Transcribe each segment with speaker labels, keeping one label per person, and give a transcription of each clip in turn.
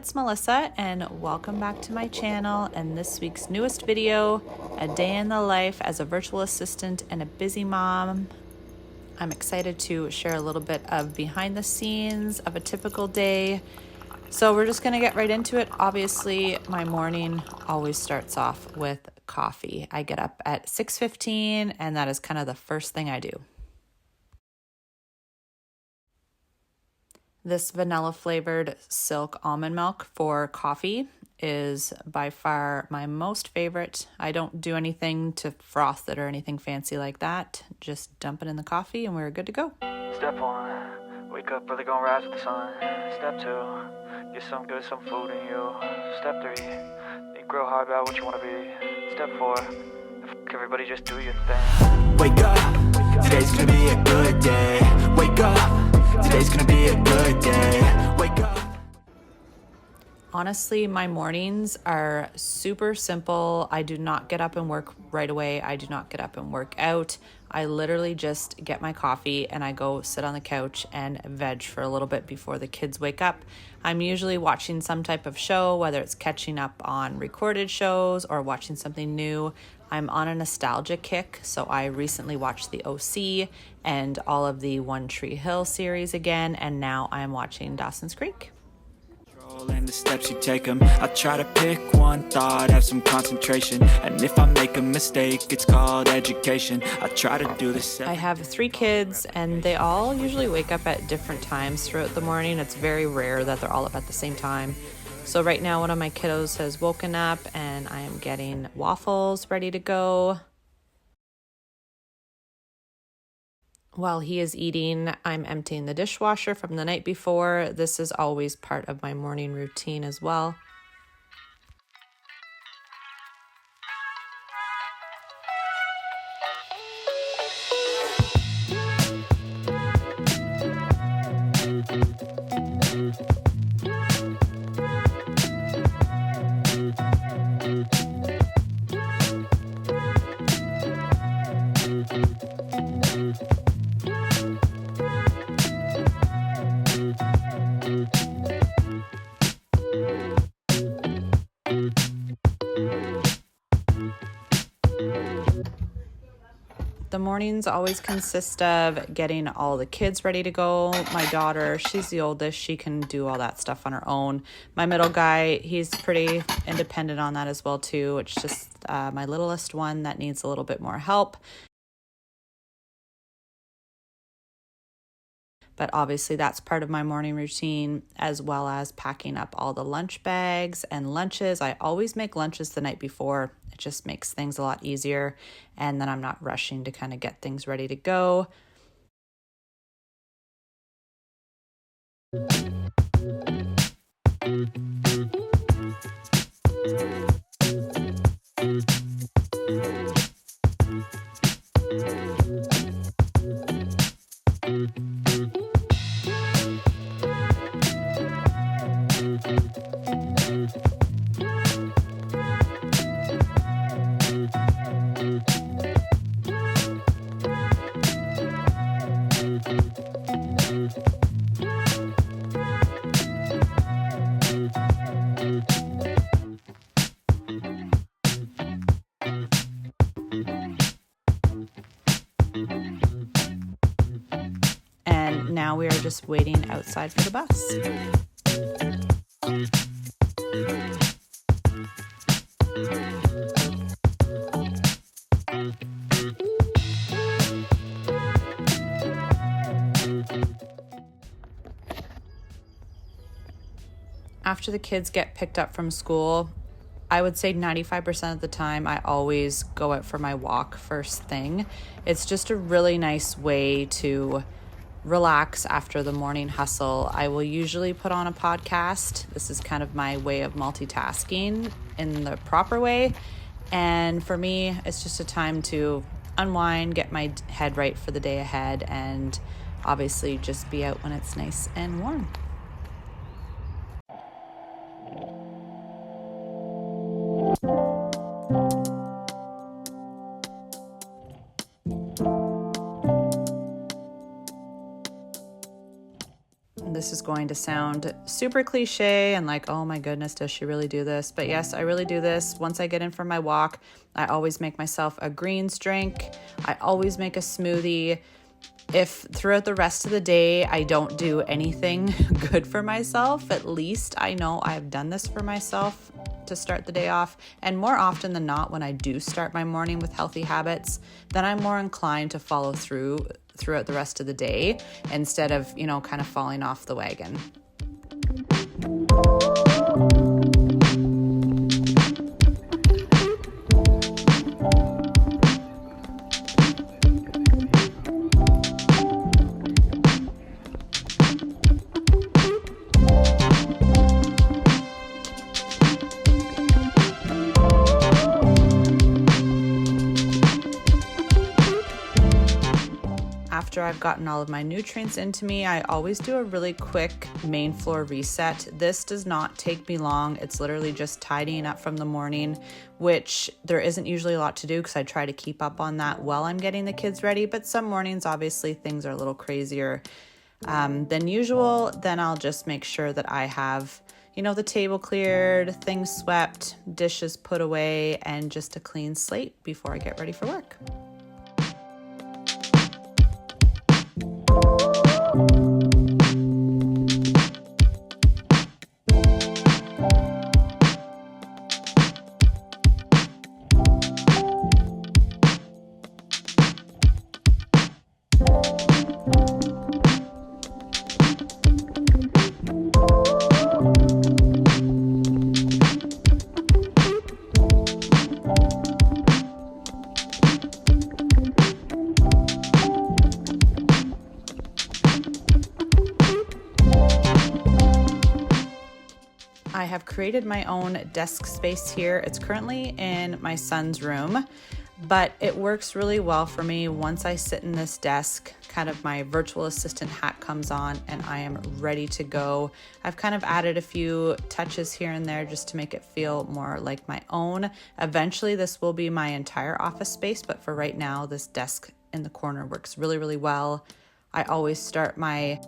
Speaker 1: it's Melissa and welcome back to my channel and this week's newest video, a day in the life as a virtual assistant and a busy mom. I'm excited to share a little bit of behind the scenes of a typical day. So we're just gonna get right into it. Obviously, my morning always starts off with coffee. I get up at 6:15 and that is kind of the first thing I do. This vanilla flavored silk almond milk for coffee is by far my most favorite. I don't do anything to froth it or anything fancy like that. Just dump it in the coffee and we're good to go.
Speaker 2: Step 1, wake up early, gonna rise with the sun. Step 2, get some food in you. Step 3, think real hard about what you want to be. Step 4, everybody just do your thing.
Speaker 3: Wake up, today's gonna be a good day. Wake up, today's gonna be a good day. Wake up.
Speaker 1: Honestly, my mornings are super simple. I do not get up and work right away. I do not get up and work out. I literally just get my coffee and I go sit on the couch and veg for a little bit before the kids wake up. I'm usually watching some type of show, whether it's catching up on recorded shows or watching something new. I'm on a nostalgia kick, so I recently watched the OC and all of the One Tree Hill series again, and now I'm watching Dawson's Creek.
Speaker 3: And the steps you take them, I try to pick one thought, have some concentration, and if I make a mistake, it's called education. I try to do the same.
Speaker 1: I have 3 kids and they all usually wake up at different times throughout the morning. It's very rare that they're all up at the same time. So right now one of my kiddos has woken up and I am getting waffles ready to go. While he is eating, I'm emptying the dishwasher from the night before. This is always part of my morning routine as well. The mornings always consist of getting all the kids ready to go. My daughter, she's the oldest. She can do all that stuff on her own. My middle guy, he's pretty independent on that as well too. It's just my littlest one that needs a little bit more help. But obviously that's part of my morning routine, as well as packing up all the lunch bags and lunches. I always make lunches the night before. It just makes things a lot easier. And then I'm not rushing to kind of get things ready to go. And now we are just waiting outside for the bus. After the kids get picked up from school, I would say 95% of the time I always go out for my walk first thing. It's just a really nice way to relax after the morning hustle. I will usually put on a podcast. This is kind of my way of multitasking in the proper way. And for me, it's just a time to unwind, get my head right for the day ahead, and obviously just be out when it's nice and warm. this is going to sound super cliche and like, oh my goodness, does she really do this? But yes, I really do this. Once I get in for my walk, I always make myself a greens drink. I always make a smoothie. If throughout the rest of the day I don't do anything good for myself, at least I know I've done this for myself to start the day off. And more often than not, when I do start my morning with healthy habits, then I'm more inclined to follow throughout the rest of the day instead of, kind of falling off the wagon. After I've gotten all of my nutrients into me, I always do a really quick main floor reset. This does not take me long. It's literally just tidying up from the morning, which there isn't usually a lot to do because I try to keep up on that while I'm getting the kids ready. But some mornings, obviously, things are a little crazier than usual. Then I'll just make sure that I have, the table cleared, things swept, dishes put away, and just a clean slate before I get ready for work. I have created my own desk space here. It's currently in my son's room, but it works really well for me. Once I sit in this desk, kind of my virtual assistant hat comes on and I am ready to go. I've kind of added a few touches here and there just to make it feel more like my own. Eventually this will be my entire office space, but for right now, this desk in the corner works really, really well. I always start my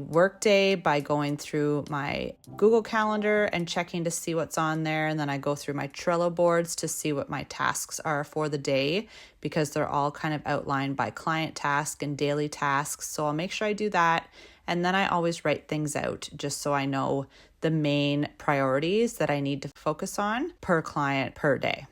Speaker 1: work day by going through my Google Calendar and checking to see what's on there. And then I go through my Trello boards to see what my tasks are for the day because they're all kind of outlined by client task and daily tasks. So I'll make sure I do that. And then I always write things out just so I know the main priorities that I need to focus on per client per day.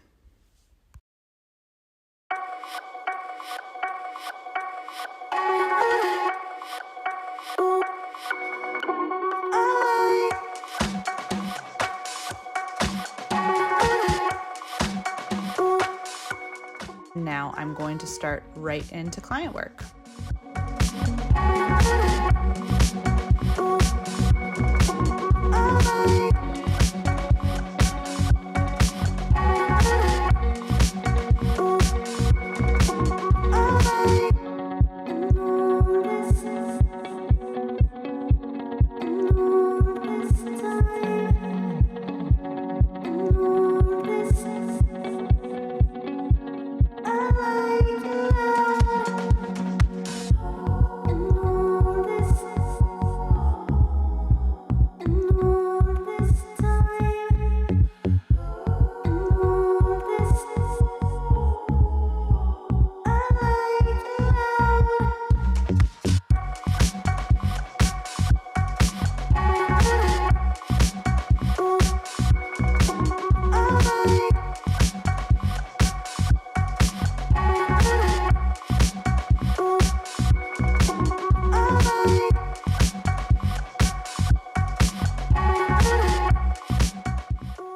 Speaker 1: Now I'm going to start right into client work.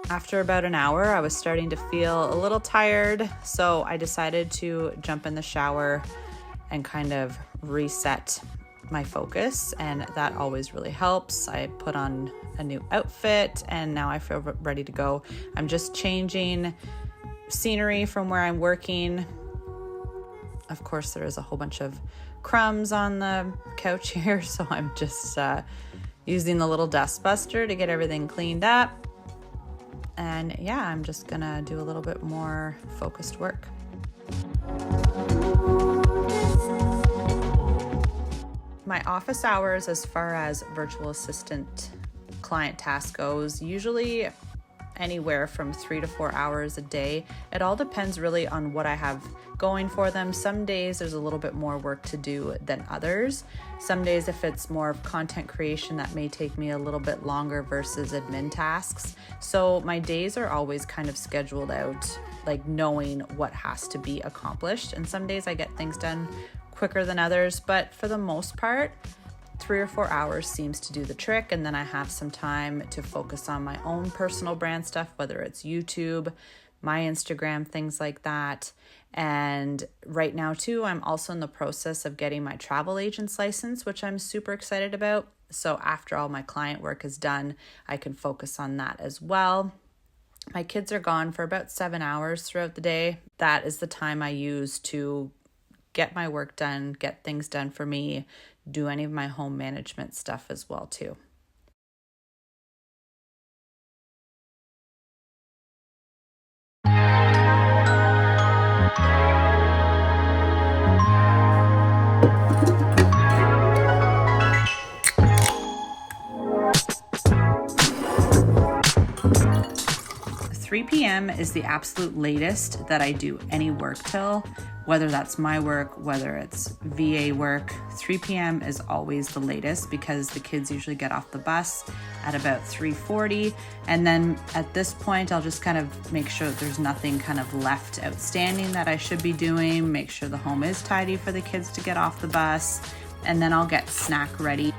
Speaker 1: After about an hour, I was starting to feel a little tired, so I decided to jump in the shower and kind of reset my focus, and that always really helps. I put on a new outfit, and now I feel ready to go. I'm just changing scenery from where I'm working. Of course, there is a whole bunch of crumbs on the couch here, so I'm just using the little dust buster to get everything cleaned up. And yeah, I'm just gonna do a little bit more focused work. My office hours as far as virtual assistant client task goes, usually anywhere from 3 to 4 hours a day. It all depends really on what I have going for them. Some days there's a little bit more work to do than others. Some days, if it's more of content creation, that may take me a little bit longer versus admin tasks. So my days are always kind of scheduled out, like knowing what has to be accomplished. And some days I get things done quicker than others, but for the most part, 3 or 4 hours seems to do the trick. And then I have some time to focus on my own personal brand stuff, whether it's YouTube, my Instagram, things like that. And right now too, I'm also in the process of getting my travel agent's license, which I'm super excited about. So after all my client work is done, I can focus on that as well. My kids are gone for about 7 hours throughout the day. That is the time I use to get my work done, get things done for me, do any of my home management stuff as well too. 3 p.m. is the absolute latest that I do any work till, whether that's my work, whether it's VA work. 3 p.m. is always the latest because the kids usually get off the bus at about 3:40. And then at this point, I'll just kind of make sure that there's nothing kind of left outstanding that I should be doing, make sure the home is tidy for the kids to get off the bus, and then I'll get snack ready.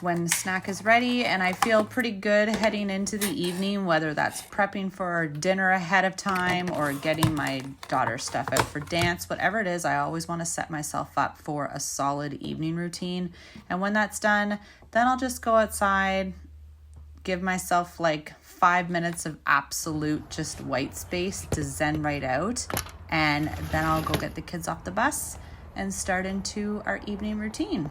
Speaker 1: When snack is ready and I feel pretty good heading into the evening, whether that's prepping for dinner ahead of time or getting my daughter's stuff out for dance, whatever it is, I always want to set myself up for a solid evening routine. And when that's done, then I'll just go outside, give myself like 5 minutes of absolute just white space to zen right out. And then I'll go get the kids off the bus and start into our evening routine.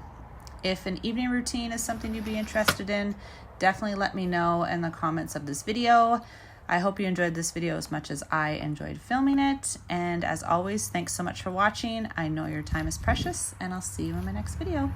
Speaker 1: If an evening routine is something you'd be interested in, definitely let me know in the comments of this video. I hope you enjoyed this video as much as I enjoyed filming it. And as always, thanks so much for watching. I know your time is precious, and I'll see you in my next video.